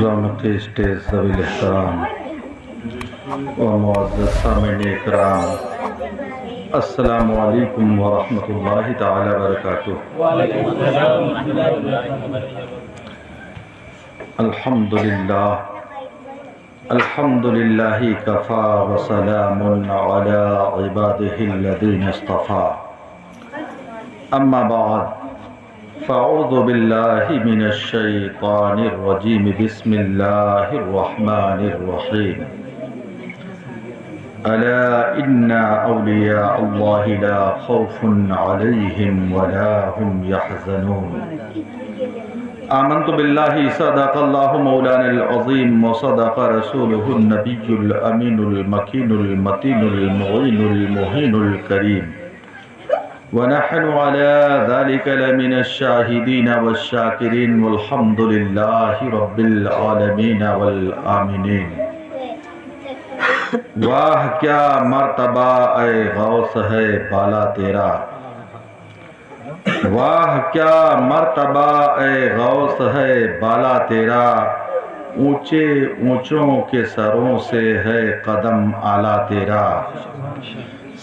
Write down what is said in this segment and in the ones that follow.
رونق اسٹیج ذوی الاحترام و معزز سامعین اکرام، السلام علیکم ورحمۃ اللہ تعالی وبرکاتہ۔ الحمد للہ کفا وسلام علی عبادہ الذین اصطفیٰ، اما بعد فاعوذ باللہ من الشیطان الرجیم، بسم اللہ الرحمن الرحیم۔ الا ان اولیاء اللہ لا خوف علیہم ولا هم يحزنون۔ آمنت باللہ صدق اللہ مولانا العظیم وصدق رسولہ النبی الامین المکین المتین المعین المہین الکریم، ونحن على ذلك لمن الشاہدین والشاکرین والحمد للہ رب العالمین والآمنین۔ واہ کیا مرتبہ اے غوث ہے بالا تیرا، واہ کیا مرتبہ اے غوث ہے بالا تیرا، اونچے اونچوں کے سروں سے ہے قدم اعلیٰ تیرا۔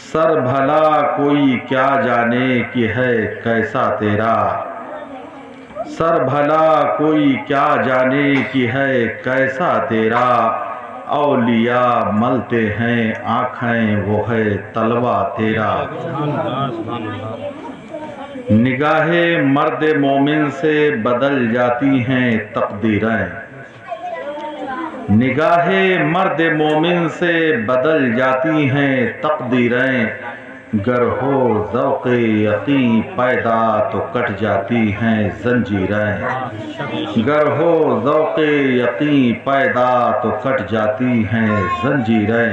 سر بھلا کوئی کیا جانے کہ ہے کیسا تیرا، سر بھلا کوئی کیا جانے کہ ہے کیسا تیرا، اولیاء ملتے ہیں آنکھیں وہ ہے طلوہ تیرا۔ نگاہ مرد مومن سے بدل جاتی ہیں تقدیریں، نگاہ مرد مومن سے بدل جاتی ہیں تقدیریں، گر ہو ذوق یقین پیدا تو کٹ جاتی ہیں زنجیریں، گر ہو ذوق یقین پیدا تو کٹ جاتی ہیں زنجیریں۔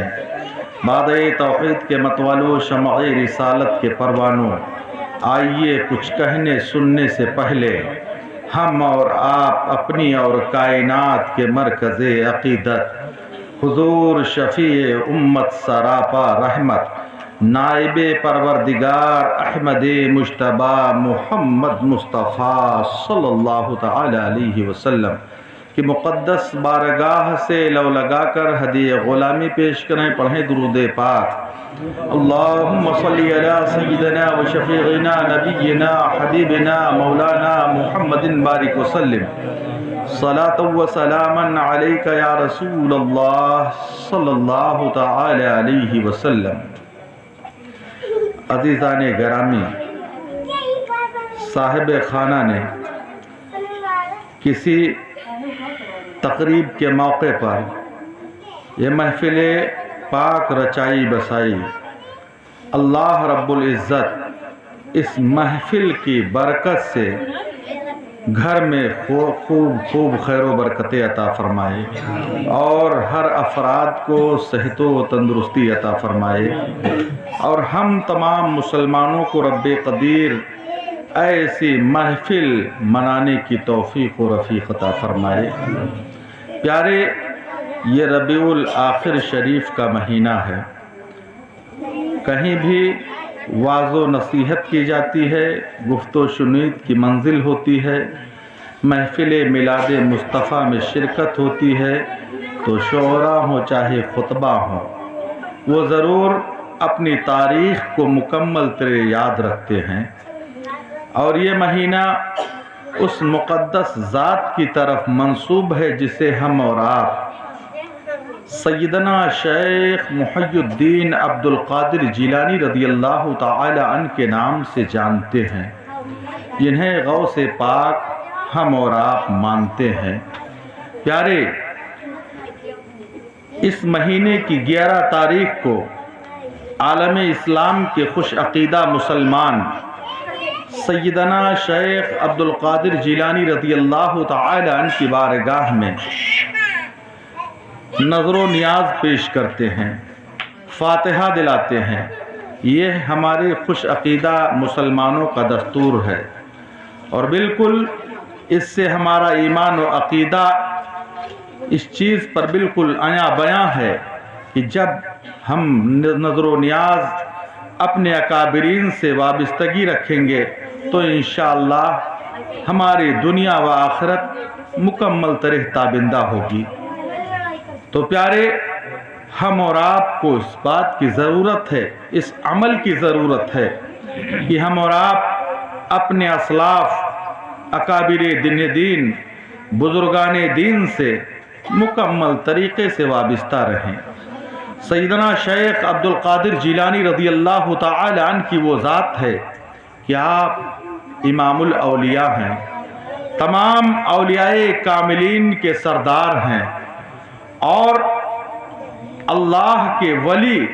باد توحید کے متوالو، شمع رسالت کے پروانوں، آئیے کچھ کہنے سننے سے پہلے ہم اور آپ اپنی اور کائنات کے مرکز عقیدت حضور شفیع امت سراپا رحمت نائب پروردگار احمد مجتبی محمد مصطفیٰ صلی اللہ تعالی علیہ وسلم کی مقدس بارگاہ سے لو لگا کر ہدیہ غلامی پیش کریں۔ پڑھیں درود پاک۔ اللہم صلی علی سیدنا و شفیعنا نبینا حبیبنا مولانا محمد بارک وسلم، صلاۃ و سلاما علیک یا رسول اللہ صلی اللہ تعالی علیہ وسلم۔ عزیزان گرامی، صاحب خانہ نے کسی تقریب کے موقع پر یہ محفل پاک رچائی بسائی۔ اللہ رب العزت اس محفل کی برکت سے گھر میں خوب خیر و برکت عطا فرمائے اور ہر افراد کو صحت و تندرستی عطا فرمائے، اور ہم تمام مسلمانوں کو رب قدیر ایسی محفل منانے کی توفیق و رفیق عطا فرمائے۔ پیارے، یہ ربیع الاخر شریف کا مہینہ ہے، کہیں بھی واعظ و نصیحت کی جاتی ہے، گفت و شنید کی منزل ہوتی ہے، محفل میلاد مصطفیٰ میں شرکت ہوتی ہے، تو شعرا ہوں چاہے خطبہ ہوں، وہ ضرور اپنی تاریخ کو مکمل طرح یاد رکھتے ہیں، اور یہ مہینہ اس مقدس ذات کی طرف منسوب ہے جسے ہم اور آپ سیدنا شیخ محی الدین عبد القادر جیلانی رضی اللہ تعالی عنہ کے نام سے جانتے ہیں، جنہیں غوث پاک ہم اور آپ مانتے ہیں۔ پیارے، اس مہینے کی 11 تاریخ کو عالم اسلام کے خوش عقیدہ مسلمان سیدنا شیخ عبد القادر جیلانی رضی اللہ تعالی عنہ کی بارگاہ میں نظر و نیاز پیش کرتے ہیں، فاتحہ دلاتے ہیں۔ یہ ہمارے خوش عقیدہ مسلمانوں کا دستور ہے، اور بالکل اس سے ہمارا ایمان و عقیدہ اس چیز پر بالکل عیاں بیاں ہے کہ جب ہم نظر و نیاز اپنے اکابرین سے وابستگی رکھیں گے تو انشاءاللہ ہماری دنیا و آخرت مکمل طرح تابندہ ہوگی۔ تو پیارے، ہم اور آپ کو اس بات کی ضرورت ہے، اس عمل کی ضرورت ہے کہ ہم اور آپ اپنے اسلاف، اکابر دین، بزرگان دین سے مکمل طریقے سے وابستہ رہیں۔ سیدنا شیخ عبد القادر جیلانی رضی اللہ تعالی عنہ کی وہ ذات ہے کہ آپ امام الاولیاء ہیں، تمام اولیاء کاملین کے سردار ہیں، اور اللہ کے ولی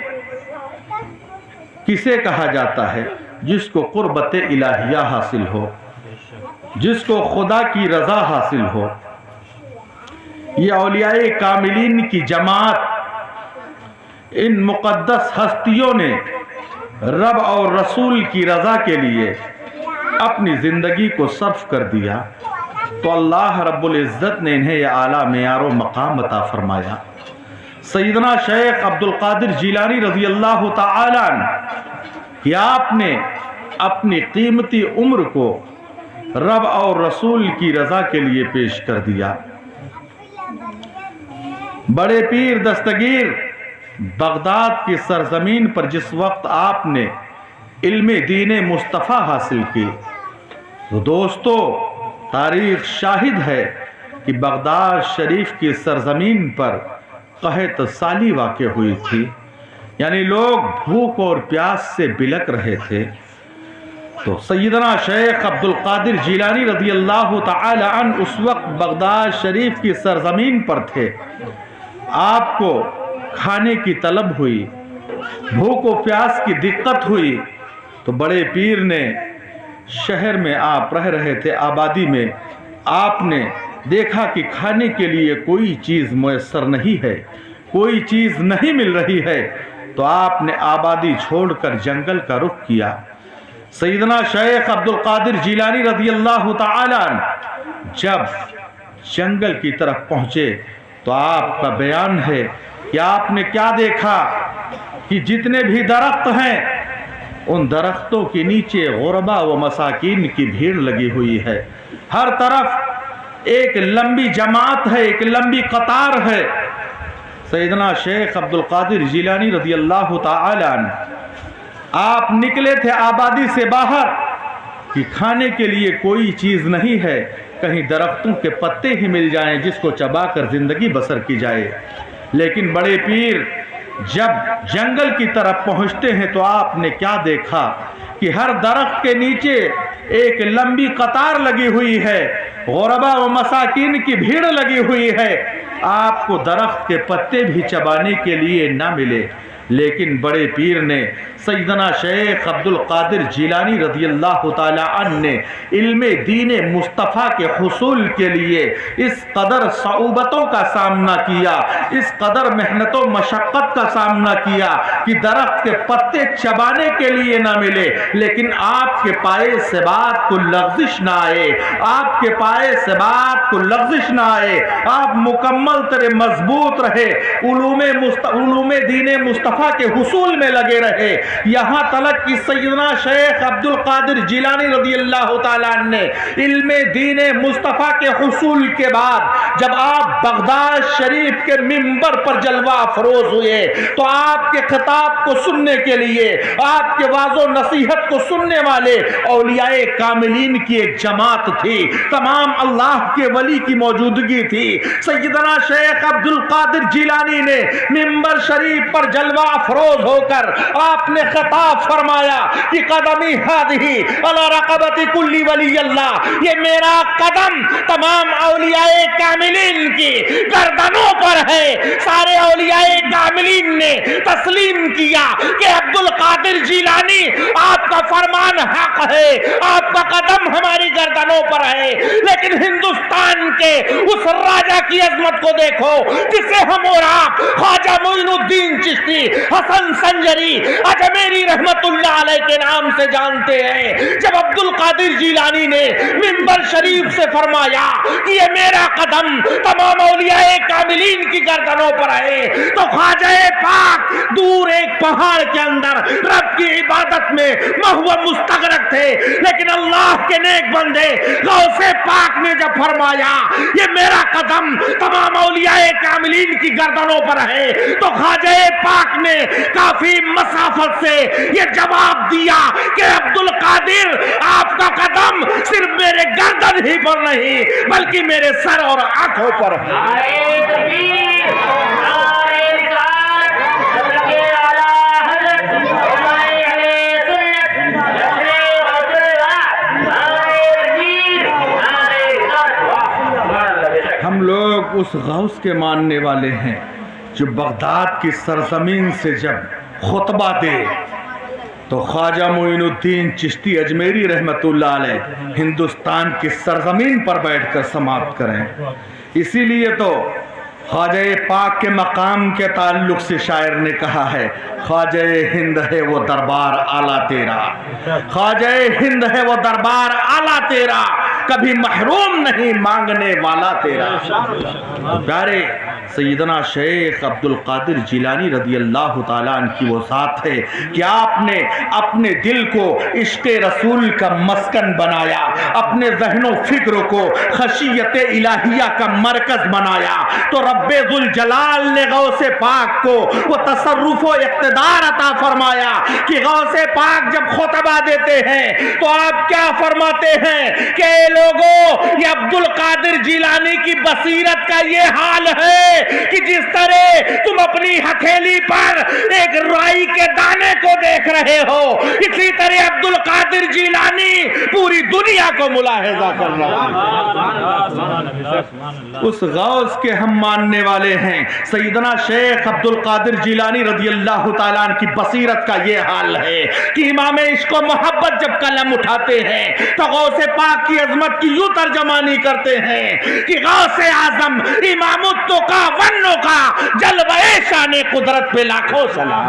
کسے کہا جاتا ہے؟ جس کو قربت الہیہ حاصل ہو، جس کو خدا کی رضا حاصل ہو۔ یہ اولیاء کاملین کی جماعت، ان مقدس ہستیوں نے رب اور رسول کی رضا کے لیے اپنی زندگی کو صرف کر دیا، تو اللہ رب العزت نے انہیں یہ اعلیٰ معیار و مقام عطا فرمایا۔ سیدنا شیخ عبد القادر جیلانی رضی اللہ تعالی عنہ کہ آپ نے اپنی قیمتی عمر کو رب اور رسول کی رضا کے لیے پیش کر دیا۔ بڑے پیر دستگیر بغداد کی سرزمین پر جس وقت آپ نے علم دین مصطفیٰ حاصل کی، تو دوستو تاریخ شاہد ہے کہ بغداد شریف کی سرزمین پر قحط سالی واقع ہوئی تھی، یعنی لوگ بھوک اور پیاس سے بلک رہے تھے۔ تو سیدنا شیخ عبد القادر جیلانی رضی اللہ تعالی عنہ اس وقت بغداد شریف کی سرزمین پر تھے۔ آپ کو کھانے کی طلب ہوئی، بھوک و پیاس کی دقت ہوئی، تو بڑے پیر نے شہر میں آپ رہ رہے تھے، آبادی میں آپ نے دیکھا کہ کھانے کے لیے کوئی چیز میسر نہیں ہے، کوئی چیز نہیں مل رہی ہے، تو آپ نے آبادی چھوڑ کر جنگل کا رخ کیا۔ سیدنا شیخ عبد القادر جیلانی رضی اللہ تعالی عنہ جب جنگل کی طرف پہنچے تو آپ کا بیان ہے کہ آپ نے کیا دیکھا کہ جتنے بھی درخت ہیں ان درختوں کے نیچے غربا و مساکین کی بھیڑ لگی ہوئی ہے، ہر طرف ایک لمبی جماعت ہے، ایک لمبی قطار ہے۔ سیدنا شیخ عبد القادر جیلانی رضی اللہ تعالی عنہ آپ نکلے تھے آبادی سے باہر کہ کھانے کے لیے کوئی چیز نہیں ہے، کہیں درختوں کے پتے ہی مل جائیں جس کو چبا کر زندگی بسر کی جائے۔ لیکن بڑے پیر جب جنگل کی طرف پہنچتے ہیں تو آپ نے کیا دیکھا کہ ہر درخت کے نیچے ایک لمبی قطار لگی ہوئی ہے، غربا و مساکین کی بھیڑ لگی ہوئی ہے۔ آپ کو درخت کے پتے بھی چبانے کے لیے نہ ملے، لیکن بڑے پیر نے سیدنا شیخ عبد القادر جیلانی رضی اللہ تعالی عنہ نے علم دین مصطفیٰ کے حصول کے لیے اس قدر صعوبتوں کا سامنا کیا، اس قدر محنت و مشقت کا سامنا کیا کہ درخت کے پتے چبانے کے لیے نہ ملے، لیکن آپ کے پائے ثبات کو لغزش نہ آئے، آپ کے پائے ثبات کو لغزش نہ آئے، آپ مکمل طرح مضبوط رہے، علوم دین مصطفیٰ کے حصول میں لگے رہے، یہاں تلک کہ سیدنا شیخ عبد القادر جیلانی رضی اللہ تعالیٰ عنہ نے علم دین مصطفیٰ کے حصول کے بعد جب آپ بغداد شریف کے منبر پر جلوہ افروز ہوئے تو آپ کے خطاب کو سننے کے لیے، آپ کے واعظ و نصیحت کو سننے والے اولیاء کاملین کی ایک جماعت تھی، تمام اللہ کے ولی کی موجودگی تھی۔ سیدنا شیخ عبد القادر جیلانی نے منبر شریف پر جلوہ افروز ہو کر آپ نے خطاب فرمایا کہ قدمی ہادھی علی رقبت کل ولی اللہ، یہ میرا قدم تمام اولیاء کاملین کی گردنوں پر ہے۔ سارے اولیاء کاملین نے تسلیم کیا کہ عبد القادر جیلانی آپ کا فرمان حق ہے، آپ کا قدم ہماری گردنوں پر ہے، لیکن ہندوستان کے اس راجہ کی عظمت کو دیکھو جسے ہم اور آپ خواجہ معین الدین چشتی، حسن سنجری، اجمیری رحمت اللہ علیہ کے نام سے جانتے ہیں۔ جب عبد القادر جیلانی نے منبر شریف سے فرمایا کہ یہ میرا قدم تمام اولیاء کاملین کی گردنوں پر ہے، تو خواجہ پاک دور ایک پہاڑ کے اندر رب رب کی عبادت میں محو مستغرق تھے، لیکن اللہ کے نیک بندے غوث پاک نے جب فرمایا یہ میرا قدم تمام اولیاء کاملین کی گردنوں پر ہے، تو خواجہ پاک نے کافی مسافت سے یہ جواب دیا کہ عبد القادر آپ کا قدم صرف میرے گردن ہی پر نہیں بلکہ میرے سر اور آنکھوں پر ہے۔ ہم لوگ اس غوث کے ماننے والے ہیں جو بغداد کی سرزمین سے جب خطبہ دے تو خواجہ معین الدین چشتی اجمیری رحمت اللہ علیہ ہندوستان کی سرزمین پر بیٹھ کر سماعت کریں۔ اسی لیے تو خواجہ پاک کے مقام کے تعلق سے شاعر نے کہا ہے خواجہ ہند ہے وہ دربار اعلیٰ تیرا، خواجہ ہند ہے وہ دربار اعلیٰ تیرا، کبھی محروم نہیں مانگنے والا تیرا۔ پیارے سیدنا شیخ عبد القادر جیلانی رضی اللہ تعالیٰ عنہ کی وہ ذات ہے کہ آپ نے اپنے دل کو عشق رسول کا مسکن بنایا، اپنے ذہن و فکر کو خشیت الہیہ کا مرکز بنایا، تو رب ذوالجلال نے غوث پاک کو وہ تصرف و اقتدار عطا فرمایا کہ غوث پاک جب خطبہ دیتے ہیں تو آپ کیا فرماتے ہیں کہ اے لوگوں یہ عبد القادر جیلانی کی بصیرت کا یہ حال ہے کہ جس طرح تم اپنی ہتھیلی پر ایک رائی کے دانے کو دیکھ رہے ہو، اسی طرح عبد القادر جیلانی پوری دنیا کو ملاحظہ کر رہا ہے۔ اس غوث کے ہم ماننے والے ہیں، سیدنا شیخ عبد القادر جیلانی رضی اللہ تعالیٰ عنہ کی بصیرت کا یہ حال ہے کہ امام عشق و محبت جب قلم اٹھاتے ہیں تو غوث پاک کی عظمت کی یوں ترجمانی کرتے ہیں کہ غوث اعظم امام التقا ونوں کا جلوہ شان قدرت پہ لاکھوں سلام۔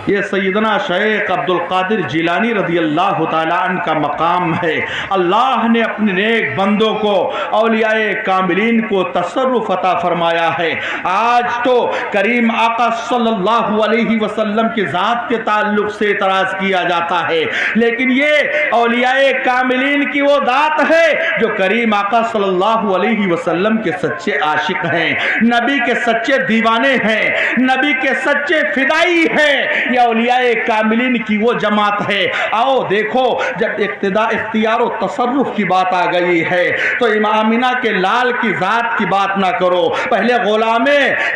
یہ سیدنا شیخ عبد القادر جیلانی رضی اللہ تعالیٰ عنہ کا مقام ہے۔ اللہ نے اپنے نیک بندوں کو اولیاء کاملین کو تصرف عطا فرمایا ہے۔ آج تو کریم آقا صلی اللہ علیہ وسلم کی ذات کے تعلق سے اعتراض کیا جاتا ہے، لیکن یہ اولیاء کاملین کی وہ ذات ہے جو کریم آقا صلی اللہ علیہ وسلم کے سچے عاشق ہیں، نبی کے سچے دیوانے ہیں، نبی کے سچے فدائی ہیں۔ یہ اولیاء کاملین کی وہ جماعت ہے۔ آؤ دیکھو جب اختیار و تصرف کی بات آ گئی ہے تو امام آمینہ کے لال کی ذات کی بات نہ کرو، پہلے غلام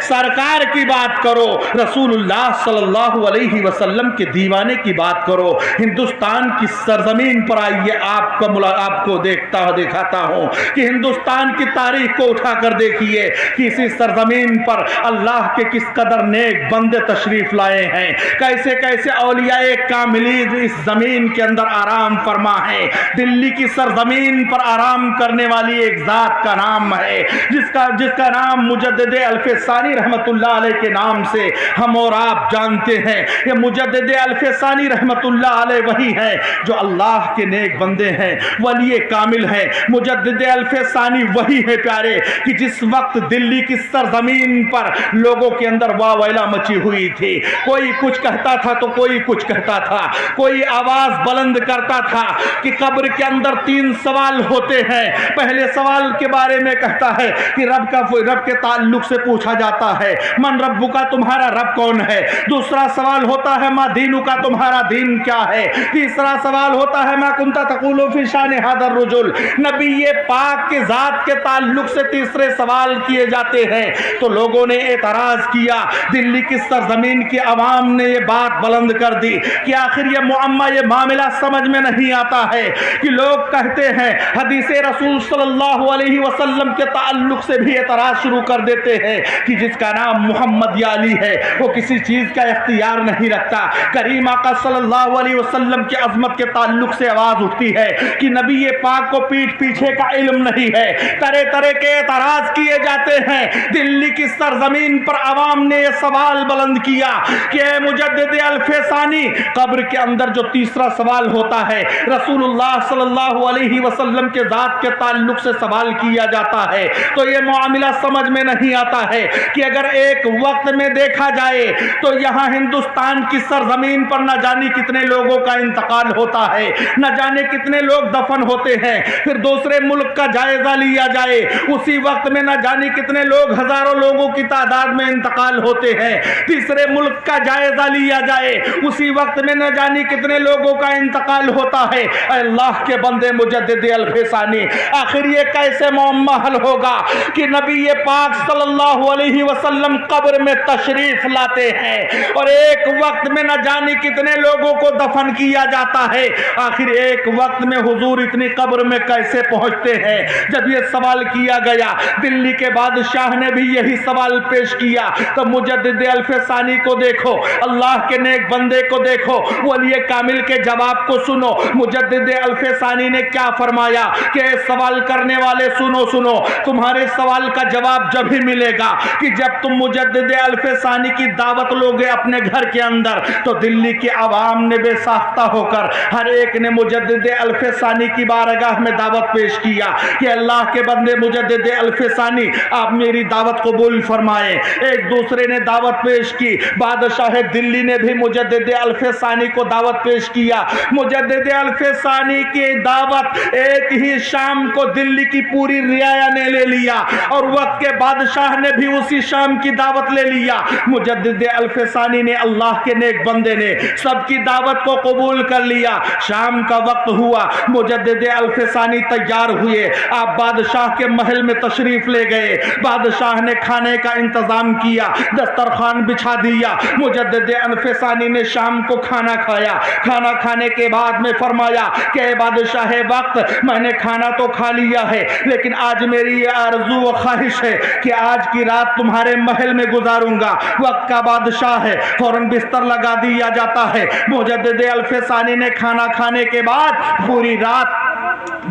سرکار کی بات کرو، رسول اللہ صلی اللہ علیہ وسلم کے دیوانے کی بات کرو۔ ہندوستان کی سرزمین پر آئیے، آپ کو دکھاتا ہوں کہ ہندوستان کی تاریخ کو اٹھا کر دیکھیے کہ اسی سرزمین پر اللہ کے کس قدر نیک بندے تشریف لائے ہیں، کیسے کیسے اولیاء کاملین اس زمین کے اندر آرام فرما ہے۔ دلی کی سرزمین پر آرام کرنے والی ایک ذات کا نام ہے جس کا نام مجدد الف ثانی رحمت اللہ علیہ کے نام سے ہم اور آپ جانتے ہیں۔ یہ مجدد الف ثانی رحمت اللہ علیہ وہی ہے جو اللہ کے نیک بندے ہیں، ولی کامل ہیں۔ مجدد الف ثانی وہی ہے پیارے کہ جس وقت دلی کی سرزمین پر لوگوں کے اندر واویلا مچی ہوئی تھی، کوئی کچھ کہتا تھا تو کوئی کچھ کہتا تھا، کوئی آواز بلند کرتا تھا کہ قبر کے اندر 3 سوال ہوتے ہیں۔ پہلے سوال کے بارے میں کہتا ہے کہ رب کے تعلق سے پوچھا جاتا ہے من رب کا، تمہارا رب کون ہے؟ دوسرا سوال ہوتا ہے ما دینو کا، تمہارا دین کیا ہے؟ تیسرا سوال ہوتا ہے ما کنت تقول فی شان ھذا الرجل، نبی پاک کے ذات کے تعلق سے تیسرے سوال کیے جاتے ہیں۔ تو لوگوں نے اعتراض کیا، دلی کی سرزمین کی عوام نے یہ بات بلند کر دی کہ آخر یہ معمہ، یہ معاملہ سمجھ میں نہیں آتا ہے کہ لوگ کہتے ہیں حدیث رسول صلی اللہ علیہ وسلم کے تعلق سے بھی اعتراض شروع کر دیتے ہیں کہ جس کا نام محمد یا علی ہے وہ کسی چیز کا اختیار نہیں رکھتا۔ کریم آقا صلی اللہ علیہ وسلم کی عظمت کے تعلق سے آواز اٹھتی ہے کہ نبی پاک کو پیٹھ پیچھے کا علم نہیں ہے۔ طرح طرح کے اعتراض کیے جاتے ہیں۔ دلی دلی کی سرزمین پر عوام نے یہ سوال بلند کیا کہ اے مجدد الف ثانی، قبر کے اندر جو تیسرا سوال ہوتا ہے رسول اللہ صلی اللہ علیہ وسلم کے ذات کے تعلق سے سوال کیا جاتا ہے، تو یہ معاملہ سمجھ میں نہیں آتا ہے کہ اگر ایک وقت میں دیکھا جائے تو یہاں ہندوستان کی سرزمین پر نہ جانے کتنے لوگوں کا انتقال ہوتا ہے، نہ جانے کتنے لوگ دفن ہوتے ہیں، پھر دوسرے ملک کا جائزہ لیا جائے اسی وقت میں نہ جانے کتنے لوگ ہزاروں لوگوں کی تعداد میں انتقال ہوتے ہیں، تیسرے ملک کا جائزہ لیا جائے اسی وقت میں نہ جانے کتنے لوگوں کا انتقال ہوتا ہے۔ اے اللہ کے بندے مجدد الف ثانی، آخر یہ کیسے معمہ حل ہوگا کہ نبی پاک صلی اللہ علیہ وسلم قبر میں تشریف لاتے ہیں اور ایک وقت میں نہ جانے کتنے لوگوں کو دفن کیا جاتا ہے، آخر ایک وقت میں حضور اتنی قبر میں کیسے پہنچتے ہیں؟ جب یہ سوال کیا گیا دلی کے بادشاہ نے بھی یہی سوال پیش کیا، تو مجدد الف ثانی کو دیکھو، اللہ کے نیک بندے کو دیکھو، ولی کامل کے جواب کو سنو۔ مجدد الف ثانی نے کیا فرمایا کہ سوال کرنے والے سنو سنو، تمہارے سوال کا جواب جب ہی ملے گا کہ جب تم مجدد الف ثانی کی دعوت لوگے اپنے گھر کے اندر، تو دلی کے عوام نے بے ساختہ ہو کر ہر ایک نے مجدد الف ثانی کی بارگاہ میں دعوت پیش کیا کہ اللہ کے بندے مجدد الف ثانی آپ میری دعوت قبول فرمائیں۔ ایک دوسرے نے دعوت پیش کی، بادشاہ دلی نے بھی مجدد الف ثانی کو دعوت پیش کیا۔ مجدد الف ثانی کی دعوت ایک ہی شام کو دلی کی پوری رعایا نے لے لیا اور وقت کے بادشاہ نے بھی اسی شام کی دعوت لے لیا۔ مجدد الف ثانی نے، اللہ کے نیک بندے نے سب کی دعوت کو قبول کر لیا۔ شام کا وقت ہوا، مجدد الف ثانی تیار ہوئے، آپ بادشاہ کے محل میں تشریف لے گئے۔ بادشاہ نے کھانے کا انتظام کیا، دسترخوان بچھا دیا۔ مجدد الف ثانی نے شام کو کھانا کھایا۔ کھانا کھانے کے بعد میں فرمایا کہ اے بادشاہ وقت، میں نے کھانا تو کھا لیا ہے لیکن آج میری یہ آرزو و خواہش ہے کہ آج کی رات تمہارے محل میں گزاروں گا۔ وقت کا بادشاہ ہے، فوراً بستر لگا دیا جاتا ہے۔ مجدد الف ثانی نے کھانا کھانے کے بعد پوری رات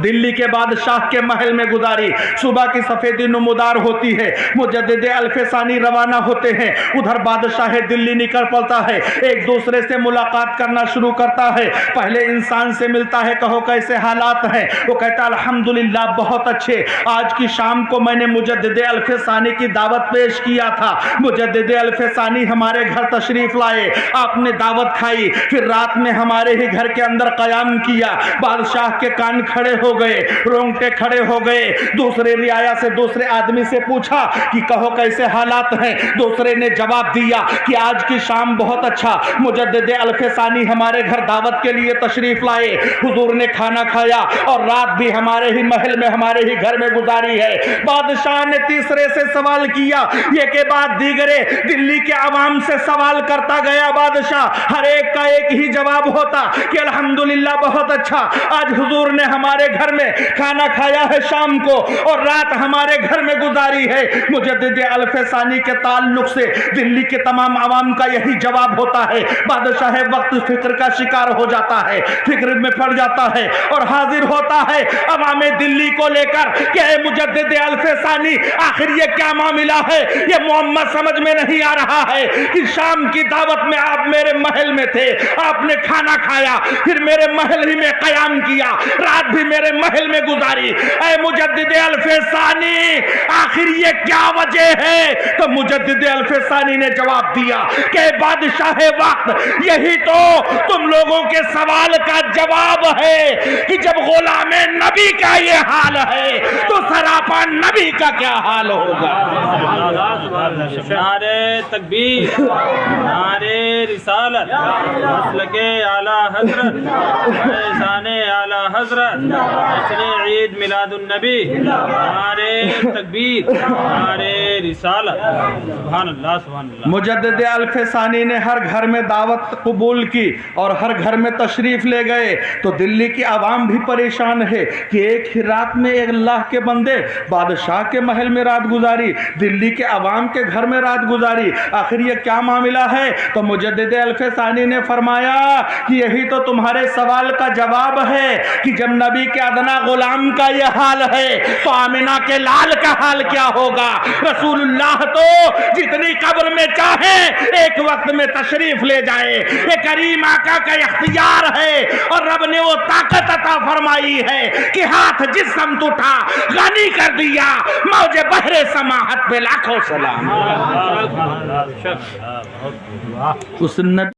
دلی کے بادشاہ کے محل میں گزاری۔ صبح کی سفیدی نمودار ہوتی ہے، مجدد الف ثانی روانہ ہوتے ہیں، ادھر بادشاہ دلی نکل پڑتا ہے، ایک دوسرے سے ملاقات کرنا شروع کرتا ہے۔ پہلے انسان سے ملتا ہے، کہو کیسے حالات ہیں؟ وہ کہتا ہے الحمدللہ بہت اچھے، آج کی شام کو میں نے مجدد الف ثانی کی دعوت پیش کیا تھا، مجدد الف ثانی ہمارے گھر تشریف لائے، آپ نے دعوت کھائی، پھر رات میں ہمارے ہی گھر کے اندر قیام کیا۔ بادشاہ کے کان کھڑے ہو گئے، رونگٹے کھڑے ہو گئے۔ دوسرے رعایا سے، دوسرے آدمی سے پوچھا کہ کہو کیسے حالات ہیں؟ دوسرے نے جواب دیا کہ آج کی شام بہت اچھا، مجدد الف ثانی ہمارے گھر دعوت کے لیے تشریف لائے، حضور نے کھانا کھایا اور رات بھی ہمارے ہی محل میں، ہمارے ہی گھر میں گزاری ہے۔ بادشاہ نے تیسرے سے سوال کیا، یہ کے بعد دیگرے دلی کے عوام سے سوال کرتا گیا بادشاہ، ہر ایک کا ایک ہی جواب ہوتا کہ الحمدللہ بہت اچھا، آج حضور نے ہمارے گھر میں کھانا کھایا ہے شام کو اور رات ہمارے گھر میں گزاری ہے۔ مجدد الف ثانی کے تعلق سے دلی کے تمام عوام کا یہی جواب ہوتا ہے۔ بادشاہ وقت فکر کا شکار ہو جاتا ہے، فکر میں پڑ جاتا ہے اور حاضر ہوتا ہے عوام دلی کو لے کر کہ اے مجدد الف ثانی، آخر یہ کیا معاملہ ہے؟ یہ معاملہ سمجھ میں نہیں آ رہا ہے کہ شام کی دعوت میں آپ میرے محل میں تھے، آپ نے کھانا کھایا، پھر میرے محل ہی میں قیام کیا، رات بھی میرے محل میں گزاری، اے مجدد الف ثانی آخر یہ کیا وجہ ہے؟ تو مجدد الف ثانی نے جواب دیا کہ بادشاہ وقت، یہی تو تم لوگوں کے سوال کا جواب ہے کہ جب غلام نبی کا یہ حال ہے تو سراپا نبی کا کیا حال ہوگا؟ نعرے تکبیر، نعرے رسالت، مسلک اعلی حضرت، احسان اعلی حضرت، جشن عید میلاد النبی، نعرے تکبیر، نعرے رسالت، سبحان اللہ سبحان اللہ۔ مجدد الف ثانی نے ہر گھر میں دعوت قبول کی اور ہر گھر میں تشریف لے گئے، تو دلی کی عوام بھی پریشان ہے کہ ایک ہی رات میں ایک اللہ کے بندے بادشاہ کے محل میں رات گزاری، دلی کے عوام کے گھر میں رات گزاری، آخر یہ کیا معاملہ ہے؟ تو مجدد الف ثانی نے فرمایا کہ یہی تو تمہارے سوال کا جواب ہے کہ جب نبی کے ادنا غلام کا یہ حال ہے تو آمنہ کے لال کا حال کیا ہوگا؟ رسول اللہ تو جتنی قبر میں چاہیں ایک وقت میں تشریف لے جائے، یہ کریم آقا کا اختیار ہے، اور رب نے وہ طاقت عطا فرمائی ہے کہ ہاتھ جس سمت اٹھا غنی کر دیا، موج بحر سماحت پہ لاکھوں سلام۔ اس نبی